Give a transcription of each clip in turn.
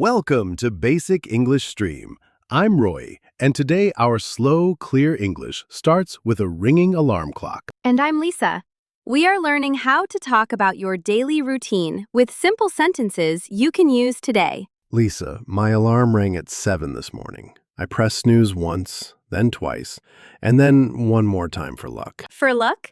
Welcome to Basic English Stream. I'm Roy, and today our slow, clear English starts with a ringing alarm clock. And I'm Lisa. We are learning how to talk about your daily routine with simple sentences you can use today. Lisa, my alarm rang at 7 this morning. I pressed snooze once, then twice, and then one more time for luck. For luck?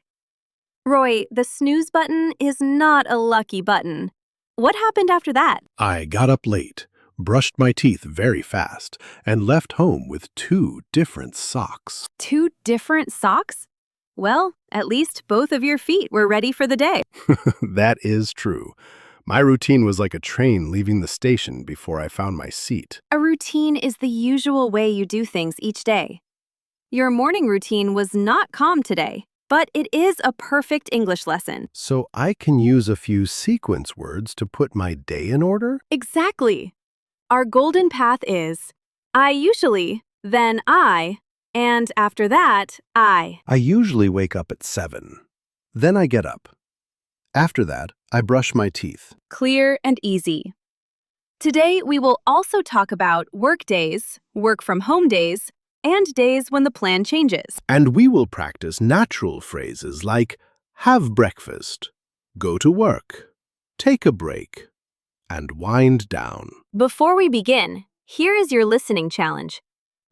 Roy, the snooze button is not a lucky button. What happened after that? I got up late, brushed my teeth very fast, and left home with 2 different socks. 2 different socks? Well, at least both of your feet were ready for the day. That is true. My routine was like a train leaving the station before I found my seat. A routine is the usual way you do things each day. Your morning routine was not calm today, but it is a perfect English lesson. So I can use a few sequence words to put my day in order? Exactly. Our golden path is I usually, then I, and after that, I. I usually wake up at 7. Then I get up. After that, I brush my teeth. Clear and easy. Today, we will also talk about work days, work from home days, and days when the plan changes. And we will practice natural phrases like have breakfast, go to work, take a break, and wind down. Before we begin, here is your listening challenge.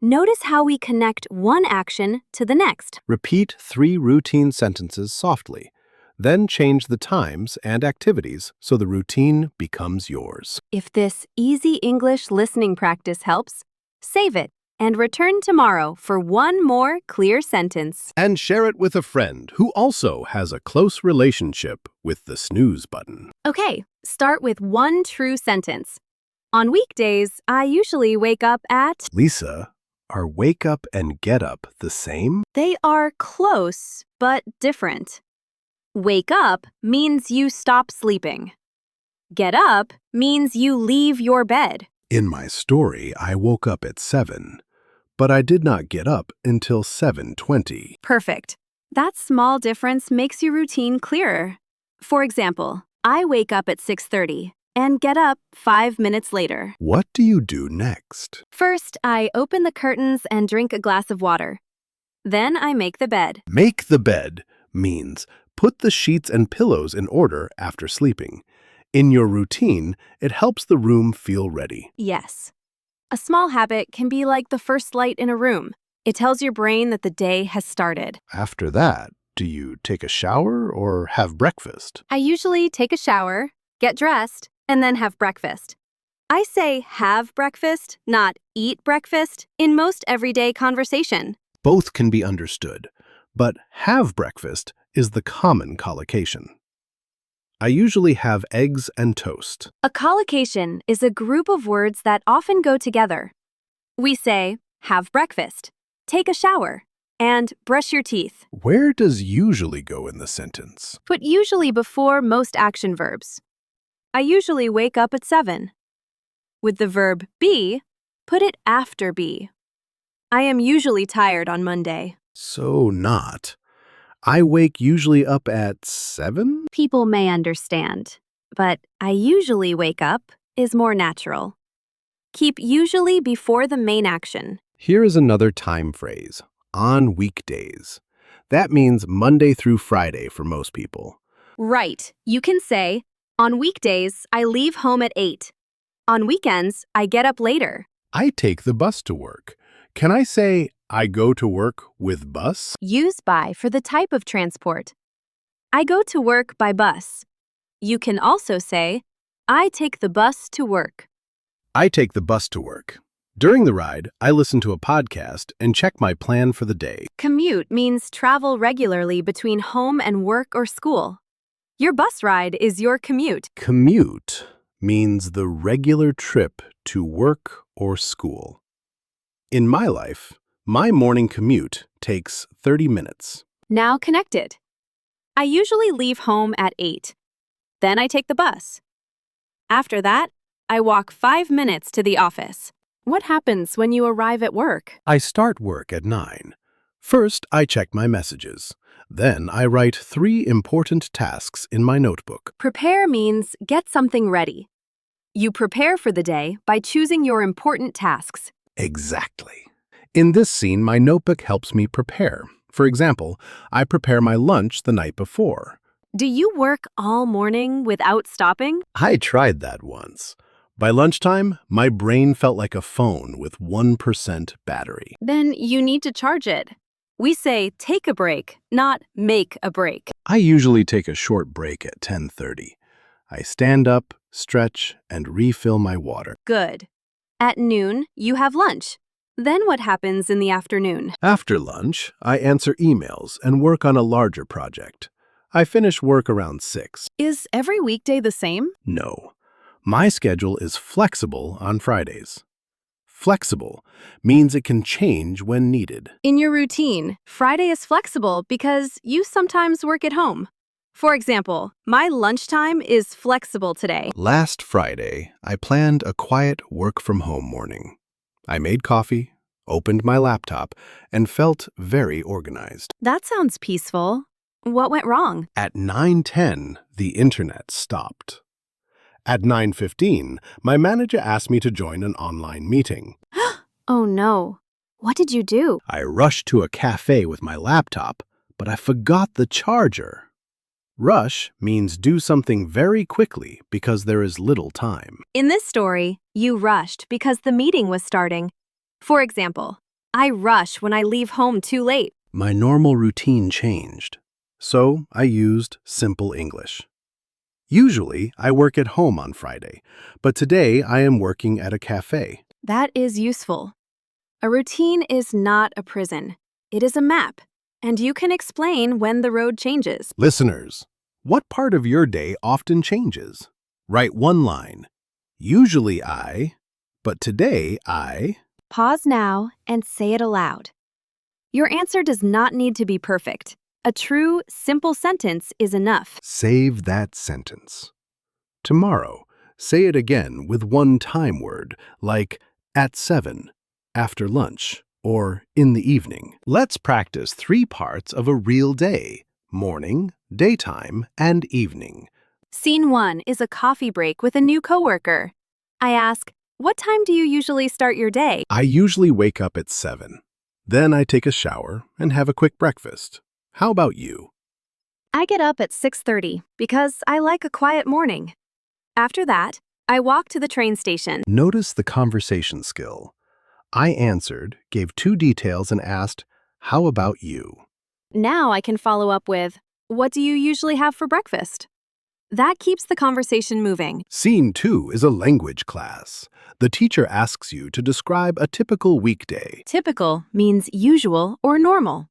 Notice how we connect one action to the next. Repeat 3 routine sentences softly. Then change the times and activities so the routine becomes yours. If this easy English listening practice helps, save it and return tomorrow for one more clear sentence. And share it with a friend who also has a close relationship with the snooze button. Okay, start with one true sentence. On weekdays, I usually wake up at... Lisa, are wake up and get up the same? They are close, but different. Wake up means you stop sleeping. Get up means you leave your bed. In my story, I woke up at 7, but I did not get up until 7:20. Perfect. That small difference makes your routine clearer. For example, I wake up at 6:30 and get up 5 minutes later. What do you do next? First, I open the curtains and drink a glass of water. Then I make the bed. Make the bed means put the sheets and pillows in order after sleeping. In your routine, it helps the room feel ready. Yes. A small habit can be like the first light in a room. It tells your brain that the day has started. After that, do you take a shower or have breakfast? I usually take a shower, get dressed, and then have breakfast. I say have breakfast, not eat breakfast, in most everyday conversation. Both can be understood, but have breakfast is the common collocation. I usually have eggs and toast. A collocation is a group of words that often go together. We say, have breakfast, take a shower, and brush your teeth. Where does usually go in the sentence? Put usually before most action verbs. I usually wake up at 7. With the verb be, put it after be. I am usually tired on Monday. So not. I wake usually up at 7? People may understand, but I usually wake up is more natural. Keep usually before the main action. Here is another time phrase, on weekdays. That means Monday through Friday for most people. Right. You can say, on weekdays, I leave home at 8. On weekends, I get up later. I take the bus to work. Can I say, I go to work with bus? Use by for the type of transport. I go to work by bus. You can also say, I take the bus to work. I take the bus to work. During the ride, I listen to a podcast and check my plan for the day. Commute means travel regularly between home and work or school. Your bus ride is your commute. Commute means the regular trip to work or school. In my life, my morning commute takes 30 minutes. Now connected. I usually leave home at 8. Then I take the bus. After that, I walk 5 minutes to the office. What happens when you arrive at work? I start work at 9. First, I check my messages. Then I write 3 important tasks in my notebook. Prepare means get something ready. You prepare for the day by choosing your important tasks. Exactly. In this scene, my notebook helps me prepare. For example, I prepare my lunch the night before. Do you work all morning without stopping? I tried that once. By lunchtime, my brain felt like a phone with 1% battery. Then you need to charge it. We say take a break, not make a break. I usually take a short break at 10:30. I stand up, stretch, and refill my water. Good. At noon, you have lunch. Then what happens in the afternoon? After lunch, I answer emails and work on a larger project. I finish work around 6. Is every weekday the same? No. My schedule is flexible on Fridays. Flexible means it can change when needed. In your routine, Friday is flexible because you sometimes work at home. For example, my lunchtime is flexible today. Last Friday, I planned a quiet work-from-home morning. I made coffee, opened my laptop, and felt very organized. That sounds peaceful. What went wrong? At 9:10, the internet stopped. At 9:15, my manager asked me to join an online meeting. Oh no. What did you do? I rushed to a cafe with my laptop, but I forgot the charger. Rush means do something very quickly because there is little time. In this story, you rushed because the meeting was starting. For example, I rush when I leave home too late. My normal routine changed, so I used simple English. Usually, I work at home on Friday, but today I am working at a cafe. That is useful. A routine is not a prison. It is a map, and you can explain when the road changes. Listeners, what part of your day often changes? Write one line. Usually I, but today I. Pause now and say it aloud. Your answer does not need to be perfect. A true, simple sentence is enough. Save that sentence. Tomorrow, say it again with one time word, like at 7, after lunch, or in the evening. Let's practice 3 parts of a real day: morning, daytime, and evening. Scene 1 is a coffee break with a new coworker. I ask, what time do you usually start your day? I usually wake up at 7. Then I take a shower and have a quick breakfast. How about you? I get up at 6:30 because I like a quiet morning. After that, I walk to the train station. Notice the conversation skill. I answered, gave 2 details, and asked, how about you? Now I can follow up with, what do you usually have for breakfast? That keeps the conversation moving. Scene 2 is a language class. The teacher asks you to describe a typical weekday. Typical means usual or normal.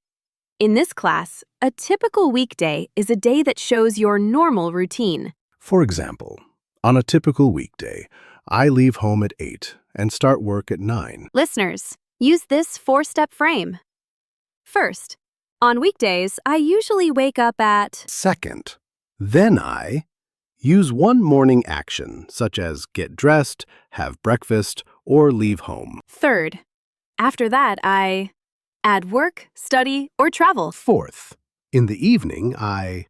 In this class, a typical weekday is a day that shows your normal routine. For example, on a typical weekday, I leave home at 8 and start work at 9. Listeners, use this 4-step frame. First, on weekdays, I usually wake up at. Second, then I use one morning action, such as get dressed, have breakfast, or leave home. Third, after that, I add work, study, or travel. Fourth, in the evening, I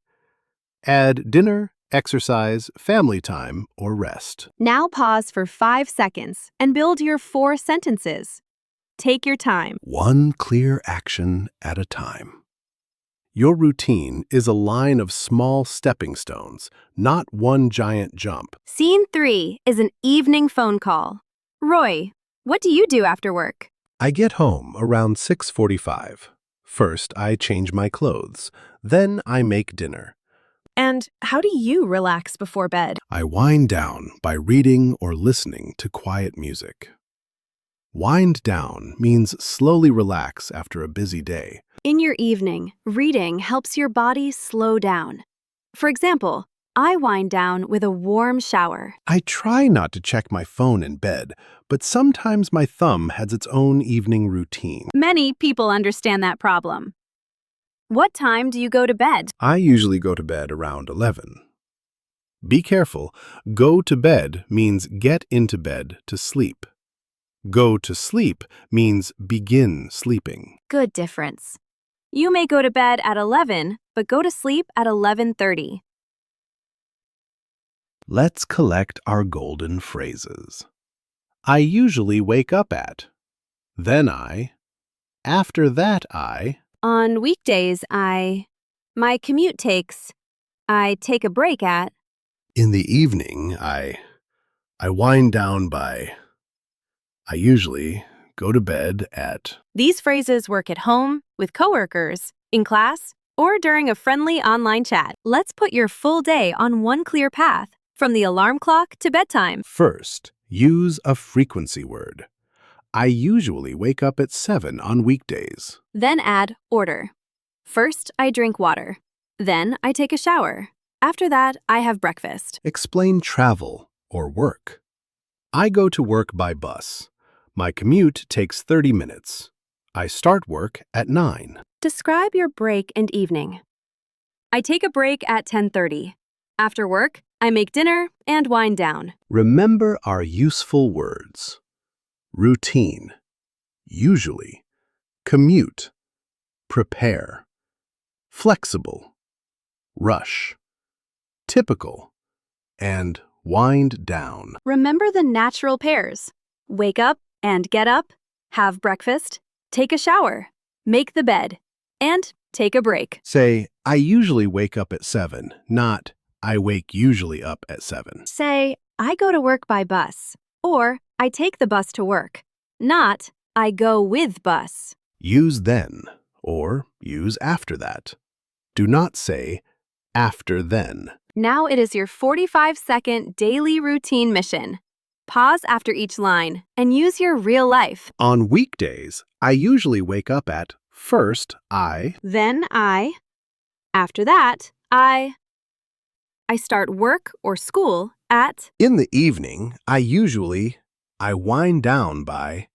add dinner, exercise, family time, or rest. Now pause for 5 seconds and build your 4 sentences. Take your time. One clear action at a time. Your routine is a line of small stepping stones, not one giant jump. Scene 3 is an evening phone call. Roy, what do you do after work? I get home around 6:45. First, I change my clothes. Then I make dinner. And how do you relax before bed? I wind down by reading or listening to quiet music. Wind down means slowly relax after a busy day. In your evening, reading helps your body slow down. For example, I wind down with a warm shower. I try not to check my phone in bed, but sometimes my thumb has its own evening routine. Many people understand that problem. What time do you go to bed? I usually go to bed around 11. Be careful. Go to bed means get into bed to sleep. Go to sleep means begin sleeping. Good difference. You may go to bed at 11, but go to sleep at 11:30. Let's collect our golden phrases. I usually wake up at. Then I. After that I. On weekdays, my commute takes. I take a break at. In the evening, I wind down by. I usually go to bed at. These phrases work at home, with coworkers, in class, or during a friendly online chat. Let's put your full day on one clear path, from the alarm clock to bedtime. First, use a frequency word. I usually wake up at 7 on weekdays. Then add order. First, I drink water. Then, I take a shower. After that, I have breakfast. Explain travel or work. I go to work by bus. My commute takes 30 minutes. I start work at 9. Describe your break and evening. I take a break at 10:30. After work, I make dinner and wind down. Remember our useful words. Routine, usually, commute, prepare, flexible, rush, typical, and wind down. Remember the natural pairs. Wake up and get up, have breakfast, take a shower, make the bed, and take a break. Say, I usually wake up at 7, not I wake usually up at 7. Say, I go to work by bus, or I take the bus to work, not I go with bus. Use then or use after that. Do not say after then. Now it is your 45-second daily routine mission. Pause after each line and use your real life. On weekdays, I usually wake up at first I. Then I. After that, I start work or school at. In the evening, I wind down by.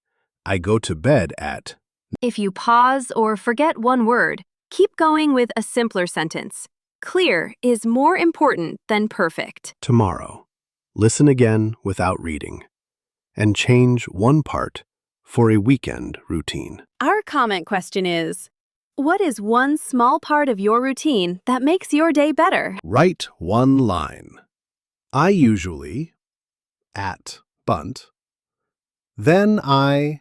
I go to bed at. If you pause or forget one word, keep going with a simpler sentence. Clear is more important than perfect. Tomorrow. Listen again without reading. And change one part for a weekend routine. Our comment question is, what is one small part of your routine that makes your day better? Write one line. I usually at bunt. Then I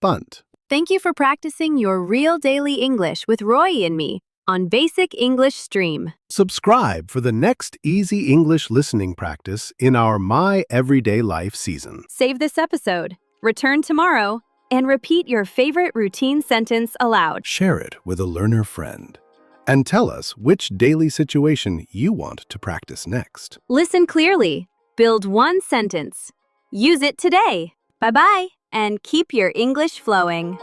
bunt. Thank you for practicing your real daily English with Royi and me on Basic English Stream. Subscribe for the next easy English listening practice in our My Everyday Life season. Save this episode, return tomorrow, and repeat your favorite routine sentence aloud. Share it with a learner friend. And tell us which daily situation you want to practice next. Listen clearly. Build one sentence. Use it today. Bye-bye, and keep your English flowing.